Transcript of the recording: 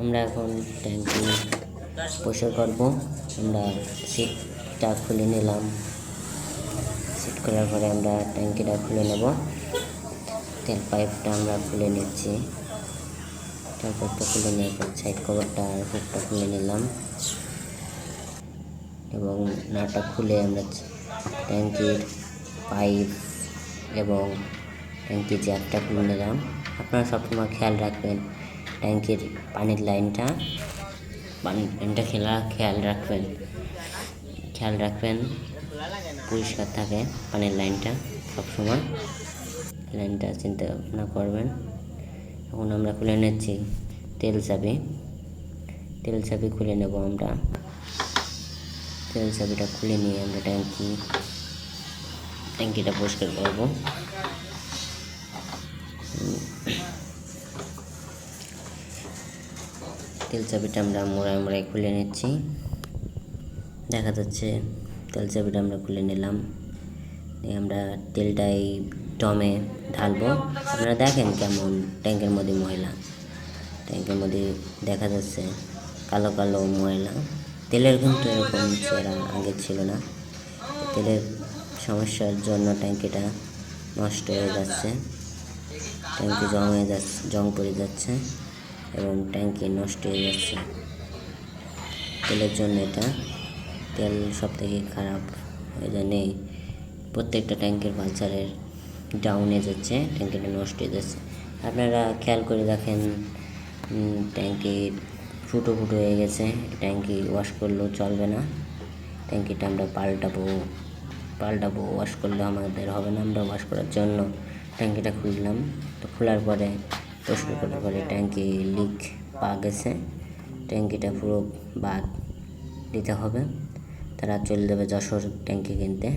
আমরা এখন ট্যাঙ্কি পরিষ্কার করব। আমরা সিটটা খুলে নিলাম। সিট খোলার পরে আমরা ট্যাঙ্কিটা খুলে নেব। তেল পাইপটা আমরা খুলে নিচ্ছি। তেল পাইপটা খুলে নেওয়ার পর সাইড কভারটা আর হুকটা খুলে নিলাম এবং নাটটা খুলে আমরা ট্যাঙ্কির পাইপ এবং ট্যাঙ্কির জ্যাকটা খুলে নিলাম। আপনারা সবসময় খেয়াল রাখবেন ট্যাঙ্কির পানির লাইনটা খেয়াল রাখবেন পরিষ্কার থাকে পানির লাইনটা সবসময়। লাইনটা চিন্তা ভাবনা করবেন। এখন আমরা খুলে নিচ্ছি তেল চাবি খুলে নেব। আমরা তেল চাবিটা খুলে নিয়ে আমরা ট্যাঙ্কিটা পরিষ্কার করব। তেল চাবিটা আমরা মোড়ায় খুলে নিচ্ছি। দেখা যাচ্ছে তেল চাবিটা আমরা খুলে নিলাম। আমরা তেলটা এই ড্রামে ঢালবো। আপনারা দেখেন কেমন ট্যাঙ্কের মধ্যে ময়লা, ট্যাঙ্কের মধ্যে দেখা যাচ্ছে কালো কালো ময়লা। তেলের কিন্তু এরকম চেহারা আগে ছিল না। তেলের সমস্যার জন্য ট্যাঙ্কিটা নষ্ট হয়ে যাচ্ছে, ট্যাঙ্কি জং পড়ে যাচ্ছে এবং ট্যাঙ্কি নষ্ট হয়ে যাচ্ছে তেলের জন্য। এটা তেল সব থেকে খারাপ, ওই জন্যে প্রত্যেকটা ট্যাঙ্কের পালসারের ডাউনে যাচ্ছে, ট্যাঙ্কিটা নষ্ট হয়ে যাচ্ছে। আপনারা খেয়াল করে দেখেন ট্যাঙ্কি ফুটো হয়ে গেছে। ট্যাঙ্কি ওয়াশ করলেও চলবে না। ট্যাঙ্কিটা আমরা পাল্টাবো ওয়াশ করলে আমাদের হবে না। আমরা ওয়াশ করার জন্য ট্যাঙ্কিটা খুললাম। তো খোলার পরে পরিষ্কার করার পরে ট্যাঙ্কি লিক পাওয়া গেছে। ট্যাঙ্কিটা পুরো বাদ দিতে হবে। তারা চলে যাবে যশোর ট্যাঙ্কি কিনতে।